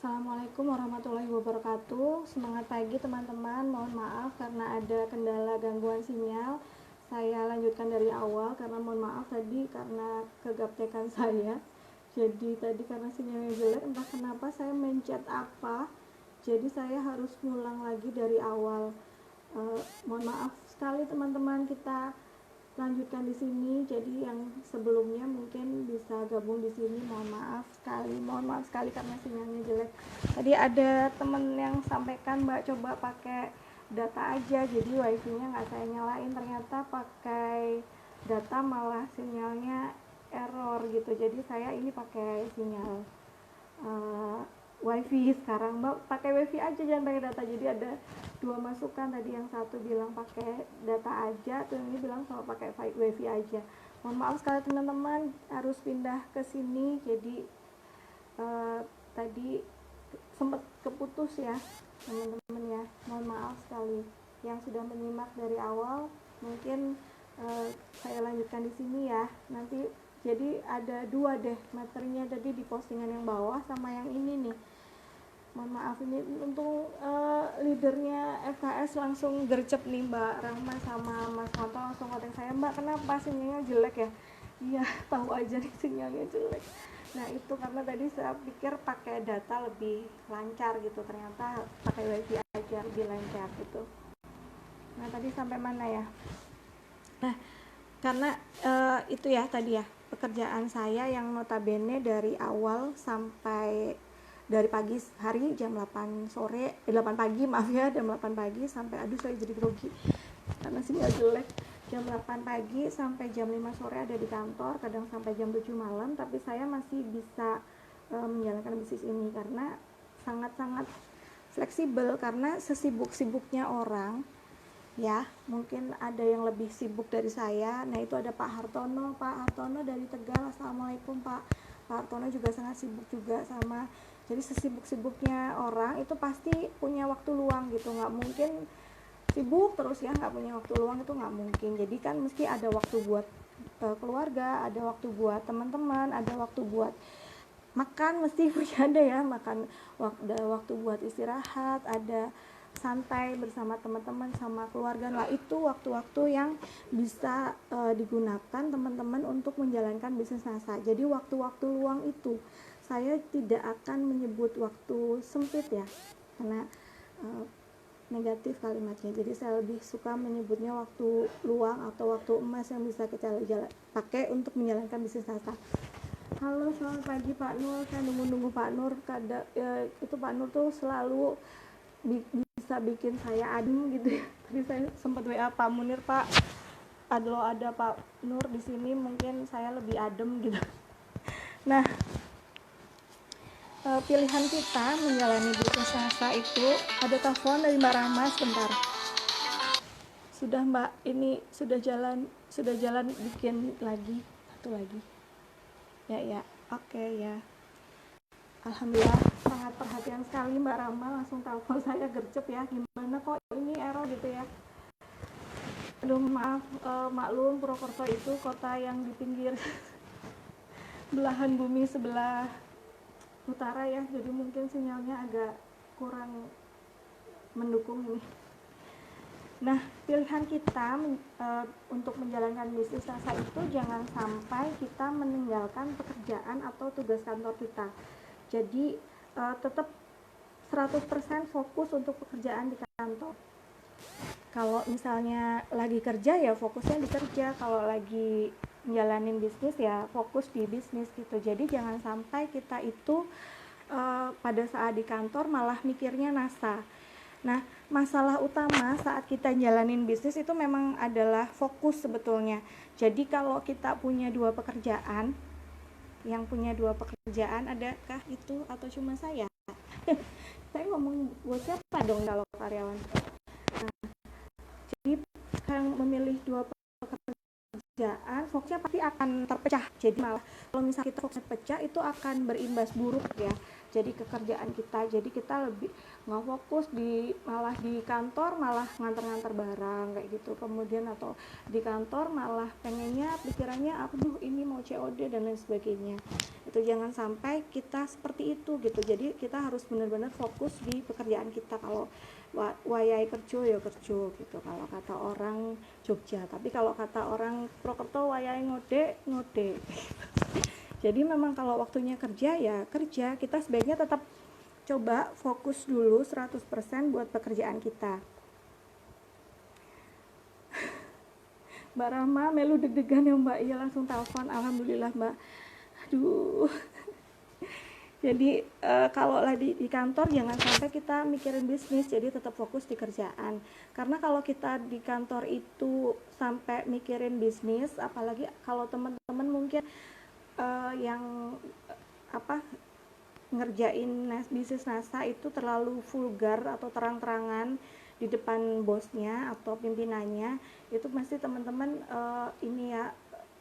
Assalamualaikum warahmatullahi wabarakatuh. Semangat pagi teman-teman. Mohon maaf karena ada kendala gangguan sinyal. Saya lanjutkan dari awal karena mohon maaf tadi karena kegaptekan saya. Jadi tadi karena sinyalnya jelek, entah kenapa saya mencet apa. Jadi saya harus ngulang lagi dari awal. Mohon maaf sekali teman-teman, kita lanjutkan di sini. Jadi yang sebelumnya mungkin bisa gabung di sini. Mohon maaf sekali karena sinyalnya jelek. Tadi ada temen yang sampaikan, Mbak coba pakai data aja, jadi wifi-nya nggak saya nyalain, ternyata pakai data malah sinyalnya error gitu. Jadi saya ini pakai sinyal wifi sekarang. Mbak pakai wifi aja, jangan pakai data. Jadi ada dua masukan tadi, yang satu bilang pakai data aja, tuh ini bilang sama pakai wifi aja. Mohon maaf sekali teman-teman, harus pindah ke sini. Jadi tadi sempat keputus ya teman-teman ya, mohon maaf sekali. Yang sudah menyimak dari awal mungkin saya lanjutkan di sini ya. Nanti jadi ada dua deh materinya tadi di postingan yang bawah sama yang ini nih. Mohon maaf ini untuk leadernya FKS langsung gercep nih, Mbak Rahma sama Mas Monto langsung kontak saya, Mbak kenapa sinyalnya jelek ya? Iya tahu aja nih sinyalnya jelek. Nah itu karena tadi saya pikir pakai data lebih lancar gitu, ternyata pakai wifi aja lebih lancar gitu. Nah tadi sampai mana ya? Nah karena itu ya tadi ya pekerjaan saya yang notabene dari awal sampai dari pagi hari jam 8 sore 8 pagi maaf ya, jam 8 pagi sampai aduh saya jadi grogi karena sinyal jelek. Jam 8 pagi sampai jam 5 sore ada di kantor, kadang sampai jam 7 malam, tapi saya masih bisa menjalankan bisnis ini karena sangat-sangat fleksibel. Karena sesibuk-sibuknya orang ya, mungkin ada yang lebih sibuk dari saya. Nah itu ada Pak Hartono dari Tegal. Assalamualaikum Pak Hartono juga sangat sibuk juga sama. Jadi sesibuk-sibuknya orang itu pasti punya waktu luang gitu, nggak mungkin sibuk terus ya nggak punya waktu luang, itu nggak mungkin. Jadi kan mesti ada waktu buat keluarga, ada waktu buat teman-teman, ada waktu buat makan, mesti punya ada ya makan, ada waktu buat istirahat, ada santai bersama teman-teman sama keluarga. Nah itu waktu-waktu yang bisa digunakan teman-teman untuk menjalankan bisnis NASA. Jadi waktu-waktu luang itu saya tidak akan menyebut waktu sempit ya, karena negatif kalimatnya. Jadi saya lebih suka menyebutnya waktu luang atau waktu emas yang bisa kita pakai untuk menjalankan bisnis NASA. Halo selamat pagi Pak Nur, saya nunggu Pak Nur. Itu Pak Nur tuh selalu bisa bikin saya adem gitu ya. Tadi saya sempat WA Pak Munir, Pak ada Pak Nur di sini mungkin saya lebih adem gitu. Nah pilihan kita menjalani bisnis NASA itu, ada telepon dari Mbak Rahma sebentar. Sudah Mbak, ini sudah jalan bikin lagi satu lagi ya oke ya. Alhamdulillah sangat perhatian sekali Mbak Rahma, langsung telepon saya gercep ya, gimana kok ini error gitu ya. Aduh maaf, maklum Purwokerto itu kota yang di pinggir belahan bumi sebelah utara ya, jadi mungkin sinyalnya agak kurang mendukung ini. Nah pilihan kita untuk menjalankan bisnis NASA itu jangan sampai kita meninggalkan pekerjaan atau tugas kantor kita. Jadi tetap 100% fokus untuk pekerjaan di kantor. Kalau misalnya lagi kerja ya fokusnya di kerja, kalau lagi menjalanin bisnis ya fokus di bisnis gitu. Jadi jangan sampai kita itu pada saat di kantor malah mikirnya NASA. Nah masalah utama saat kita jalanin bisnis itu memang adalah fokus sebetulnya. Jadi kalau kita punya dua pekerjaan, yang punya dua pekerjaan adakah itu atau cuma saya? Saya ngomong buat siapa dong kalau karyawan? Nah, jadi yang memilih dua pekerjaan fokusnya pasti akan terpecah. Jadi malah kalau misalnya kita fokusnya pecah itu akan berimbas buruk ya. Jadi kekerjaan kita, jadi kita lebih nggak fokus malah di kantor malah nganter-nganter barang kayak gitu. Kemudian atau di kantor malah pengennya pikirannya aduh ini mau COD dan lain sebagainya. Itu gitu. Jangan sampai kita seperti itu gitu. Jadi kita harus benar-benar fokus di pekerjaan kita. Kalau wayai kerjo ya kerjo gitu kalau kata orang Jogja, tapi kalau kata orang Prokerto wayai ngode ngode. Jadi memang kalau waktunya kerja ya kerja, kita sebaiknya tetap coba fokus dulu 100% buat pekerjaan kita. Mbak Rahma melu deg-degan ya Mbak, iya langsung telepon, alhamdulillah Mbak. Aduh. Jadi kalau lagi di kantor jangan sampai kita mikirin bisnis, jadi tetap fokus di kerjaan. Karena kalau kita di kantor itu sampai mikirin bisnis, apalagi kalau teman-teman mungkin yang ngerjain bisnis NASA itu terlalu vulgar atau terang-terangan di depan bosnya atau pimpinannya, itu pasti teman-teman ini ya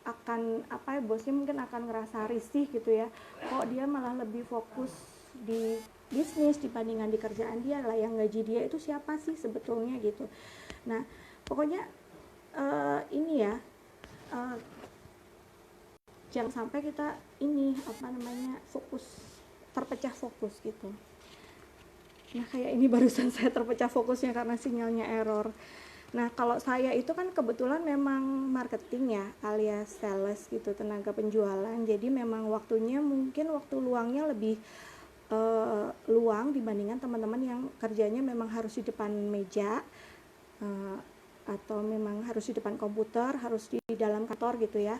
akan bosnya mungkin akan ngerasa risih gitu ya, kok dia malah lebih fokus di bisnis dibandingkan di kerjaan dia lah, yang gaji dia itu siapa sih sebetulnya gitu. Nah pokoknya ini ya jangan sampai kita ini fokus, terpecah fokus gitu. Nah kayak ini barusan saya terpecah fokusnya karena sinyalnya error. Nah kalau saya itu kan kebetulan memang marketing ya, alias sales gitu, tenaga penjualan. Jadi memang waktunya mungkin waktu luangnya lebih luang dibandingkan teman-teman yang kerjanya memang harus di depan meja atau memang harus di depan komputer, harus di dalam kantor gitu ya.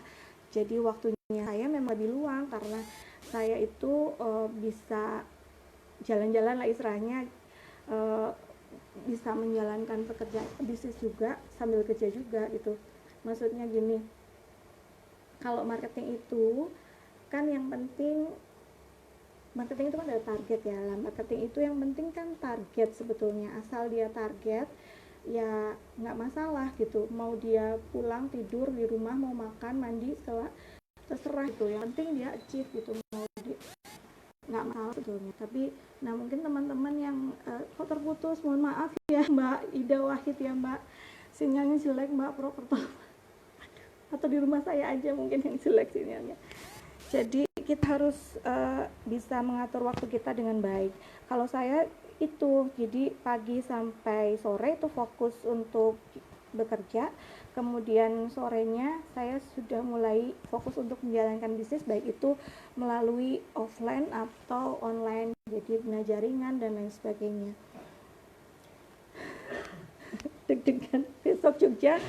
Jadi waktunya saya memang lebih luang karena saya itu bisa jalan-jalan lah istilahnya, bisa menjalankan pekerjaan bisnis juga sambil kerja juga gitu. Maksudnya gini, kalau marketing itu kan yang penting, marketing itu kan ada target ya lah. Marketing itu yang penting kan target sebetulnya, asal dia target ya nggak masalah gitu, mau dia pulang tidur di rumah, mau makan mandi setelah terserah gitu, yang penting dia achieve gitu, mau di nggak masalah sebetulnya. Tapi nah mungkin teman-teman yang kok terputus, mohon maaf ya Mbak Ida Wahid ya Mbak, sinyalnya jelek Mbak Prokerto atau di rumah saya aja mungkin yang jelek sinyalnya. Jadi kita harus bisa mengatur waktu kita dengan baik. Kalau saya itu jadi pagi sampai sore itu fokus untuk bekerja, kemudian sorenya saya sudah mulai fokus untuk menjalankan bisnis, baik itu melalui offline atau online, jadi guna jaringan dan lain sebagainya. Deg-degan besok Jogja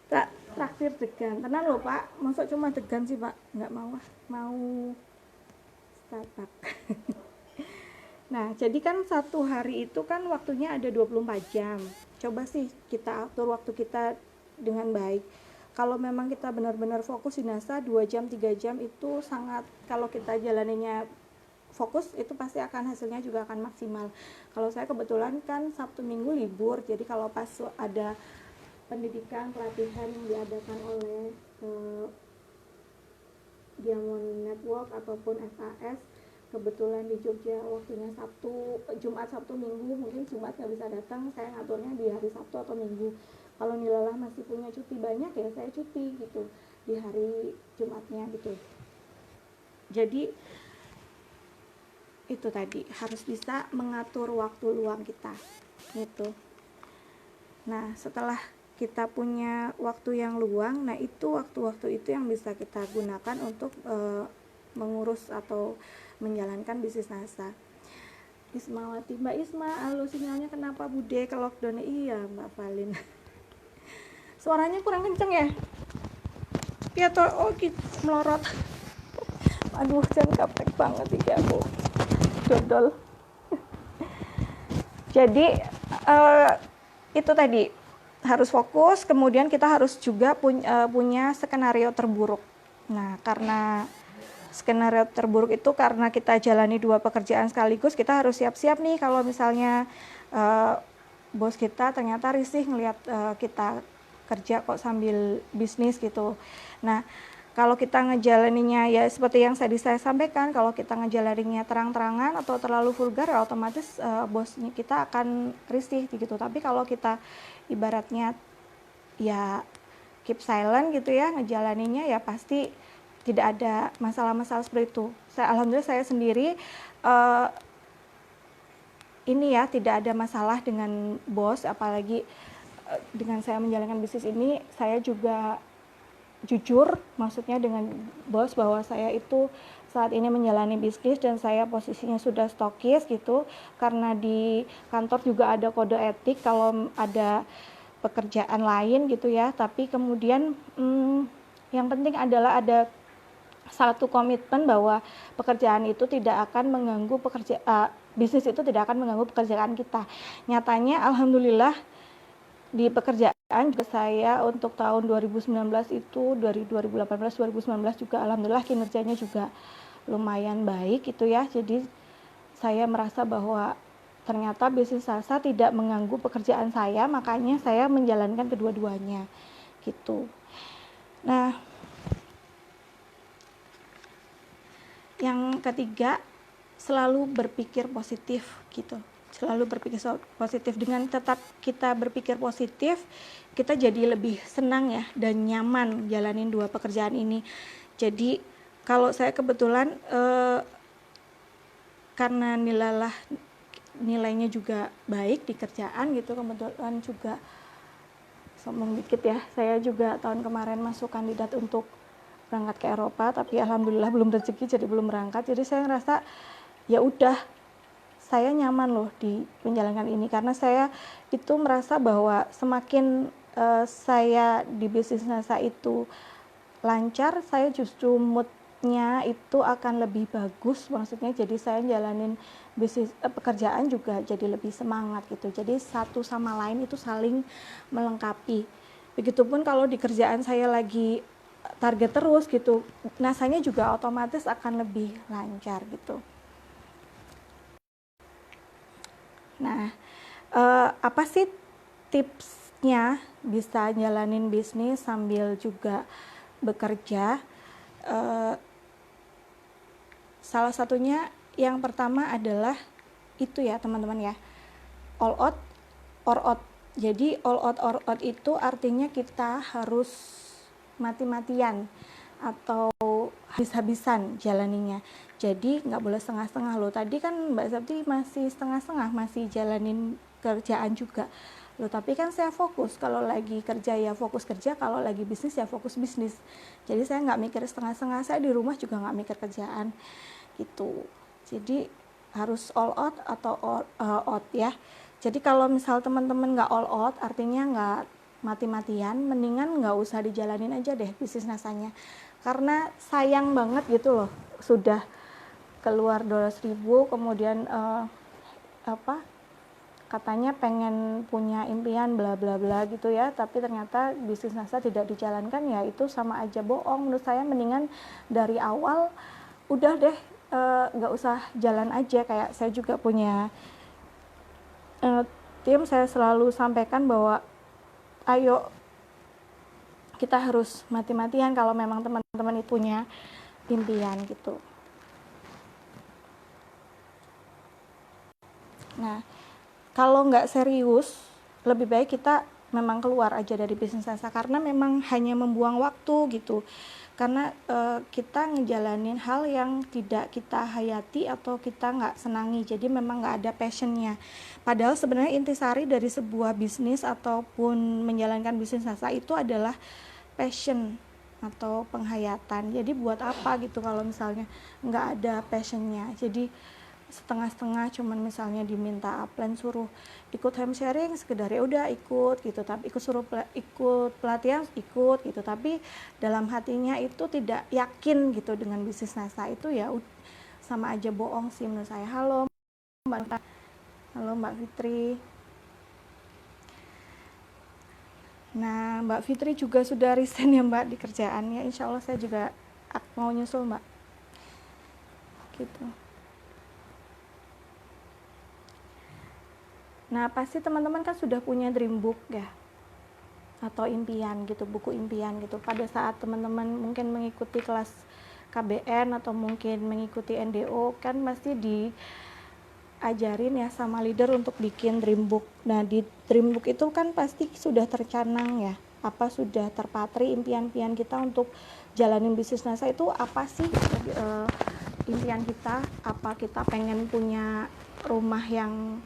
tak traktir degan, tenang loh Pak, masuk cuma degan sih Pak, nggak mau Starbucks. Nah jadi kan satu hari itu kan waktunya ada 24 jam, coba sih kita atur waktu kita dengan baik. Kalau memang kita benar-benar fokus di NASA 2 jam 3 jam itu sangat, kalau kita jalaninya fokus itu pasti akan hasilnya juga akan maksimal. Kalau saya kebetulan kan Sabtu Minggu libur, jadi kalau pas ada pendidikan pelatihan yang diadakan oleh Diamond Network ataupun SAS, kebetulan di Jogja waktunya Jumat Sabtu Minggu, mungkin Jumat nggak bisa datang, saya ngaturnya di hari Sabtu atau Minggu. Kalau Nilalah masih punya cuti banyak ya saya cuti gitu di hari Jumatnya gitu. Jadi itu tadi harus bisa mengatur waktu luang kita gitu. Nah setelah kita punya waktu yang luang, nah itu waktu-waktu itu yang bisa kita gunakan untuk mengurus atau menjalankan bisnis NASA. Ismawati, Mbak Isma, halo, sinyalnya kenapa bude ke lockdown? Iya Mbak Valin. Suaranya kurang kenceng ya? Iya toh, oh gitu, melorot. Aduh, jangan kapek banget iki aku. Dodol. Jadi itu tadi harus fokus, kemudian kita harus juga punya skenario terburuk. Nah, karena skenario terburuk itu karena kita jalani 2 pekerjaan sekaligus, kita harus siap-siap nih kalau misalnya bos kita ternyata risih ngelihat kita kerja kok sambil bisnis gitu. Nah kalau kita ngejalaninya ya seperti yang saya sampaikan, kalau kita ngejalaninya terang-terangan atau terlalu vulgar ya otomatis bosnya kita akan risih gitu. Tapi kalau kita ibaratnya ya keep silent gitu ya, ngejalaninya ya pasti tidak ada masalah-masalah seperti itu. Alhamdulillah saya sendiri ini ya tidak ada masalah dengan bos, apalagi dengan saya menjalankan bisnis ini saya juga jujur, maksudnya dengan bos bahwa saya itu saat ini menjalani bisnis dan saya posisinya sudah stokis gitu, karena di kantor juga ada kode etik kalau ada pekerjaan lain gitu ya, tapi kemudian yang penting adalah ada satu komitmen bahwa pekerjaan itu tidak akan mengganggu bisnis itu tidak akan mengganggu pekerjaan kita. Nyatanya alhamdulillah di pekerjaan juga saya untuk tahun 2019 itu dari 2018 2019 juga alhamdulillah kinerjanya juga lumayan baik gitu ya. Jadi saya merasa bahwa ternyata bisnis salsa tidak mengganggu pekerjaan saya, makanya saya menjalankan kedua-duanya gitu. Nah, yang ketiga, selalu berpikir positif gitu. Selalu berpikir positif. Dengan tetap kita berpikir positif, kita jadi lebih senang ya dan nyaman jalanin dua pekerjaan ini. Jadi kalau saya kebetulan karena nilainya juga baik di kerjaan gitu, kebetulan juga sombong dikit ya, saya juga tahun kemarin masuk kandidat untuk berangkat ke Eropa, tapi alhamdulillah belum rezeki jadi belum berangkat. Jadi saya ngerasa ya udah, saya nyaman loh di menjalankan ini, karena saya itu merasa bahwa semakin saya di bisnis NASA itu lancar, saya justru moodnya itu akan lebih bagus, maksudnya jadi saya jalanin bisnis pekerjaan juga jadi lebih semangat gitu. Jadi satu sama lain itu saling melengkapi. Begitupun kalau di kerjaan saya lagi target terus gitu, nasanya juga otomatis akan lebih lancar gitu. Nah, apa sih tipsnya bisa jalanin bisnis sambil juga bekerja? Salah satunya yang pertama adalah itu ya teman-teman ya, all out or out. Jadi all out or out itu artinya kita harus mati-matian atau habis-habisan jalaninya. Jadi nggak boleh setengah-setengah loh. Tadi kan Mbak Sabti masih setengah-setengah, masih jalanin kerjaan juga loh. Tapi kan saya fokus, kalau lagi kerja ya fokus kerja, kalau lagi bisnis ya fokus bisnis. Jadi saya nggak mikir setengah-setengah, saya di rumah juga nggak mikir kerjaan gitu. Jadi harus all out atau all out ya. Jadi kalau misal teman-teman nggak all out, artinya nggak mati-matian, mendingan nggak usah dijalanin aja deh bisnis nasanya, karena sayang banget gitu loh, sudah keluar 200.000 kemudian katanya pengen punya impian bla bla bla gitu ya, tapi ternyata bisnis nasa tidak dijalankan, ya itu sama aja bohong. Menurut saya mendingan dari awal udah deh nggak usah jalan aja. Kayak saya juga punya tim, saya selalu sampaikan bahwa ayo kita harus mati-matian kalau memang teman-teman itu punya impian gitu. Nah, kalau nggak serius, lebih baik kita memang keluar aja dari bisnis nasa, karena memang hanya membuang waktu gitu. Karena kita ngejalanin hal yang tidak kita hayati atau kita nggak senangi, jadi memang nggak ada passionnya. Padahal sebenarnya intisari dari sebuah bisnis ataupun menjalankan bisnis nasa itu adalah passion atau penghayatan. Jadi buat apa gitu kalau misalnya nggak ada passionnya. Jadi setengah-setengah, cuman misalnya diminta upline suruh ikut home sharing sekedar ya udah ikut gitu, tapi ikut pelatihan ikut gitu, tapi dalam hatinya itu tidak yakin gitu dengan bisnis nasa, itu ya sama aja bohong sih menurut saya. Halo Mbak Fitri. Nah, Mbak Fitri juga sudah resign ya Mbak di kerjaannya. Insya Allah saya juga mau nyusul Mbak gitu. Nah, pasti teman-teman kan sudah punya dream book ya, atau impian gitu, buku impian gitu. Pada saat teman-teman mungkin mengikuti kelas KBN atau mungkin mengikuti NDO, kan pasti diajarin ya sama leader untuk bikin dream book. Nah, di dream book itu kan pasti sudah tercanang ya, sudah terpatri impian-impian kita untuk jalanin bisnis NASA itu apa sih impian kita, apa kita pengen punya rumah yang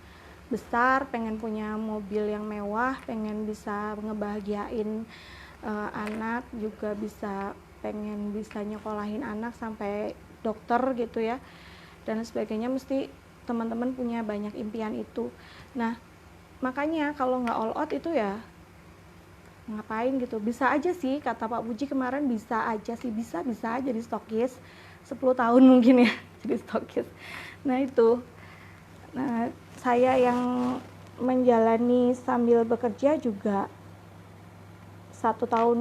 besar, pengen punya mobil yang mewah, pengen bisa ngebahagiain anak, juga pengen bisa nyekolahin anak sampai dokter gitu ya, dan sebagainya. Mesti teman-teman punya banyak impian itu. Nah, makanya kalau nggak all out itu ya ngapain gitu. Bisa aja sih, kata Pak Puji kemarin, bisa aja sih, bisa aja jadi stokis 10 tahun mungkin ya jadi stokis. Nah itu, nah saya yang menjalani sambil bekerja juga 1 tahun,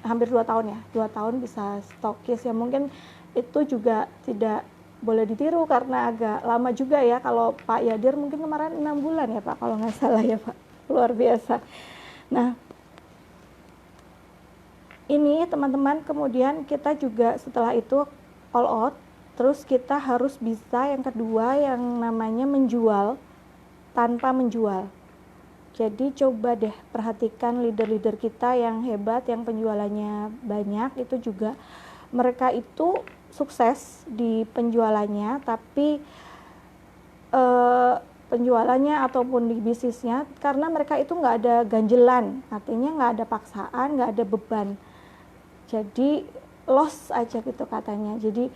hampir 2 tahun ya, 2 tahun bisa stokis ya. Mungkin itu juga tidak boleh ditiru karena agak lama juga ya. Kalau Pak Yadir mungkin kemarin 6 bulan ya Pak, kalau nggak salah ya Pak, luar biasa. Nah ini teman-teman, kemudian kita juga setelah itu all out, terus kita harus bisa yang kedua yang namanya menjual tanpa menjual. Jadi coba deh perhatikan leader-leader kita yang hebat, yang penjualannya banyak, itu juga mereka itu sukses di penjualannya, tapi penjualannya ataupun di bisnisnya, karena mereka itu nggak ada ganjelan, artinya nggak ada paksaan, nggak ada beban. Jadi loss aja gitu katanya. Jadi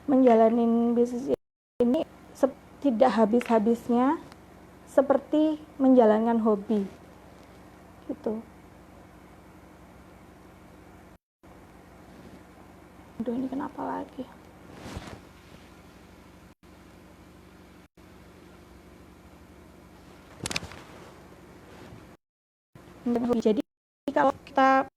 menjalanin bisnis ini tidak habis-habisnya seperti menjalankan hobi gitu. Aduh, ini kenapa lagi? Jadi kalau kita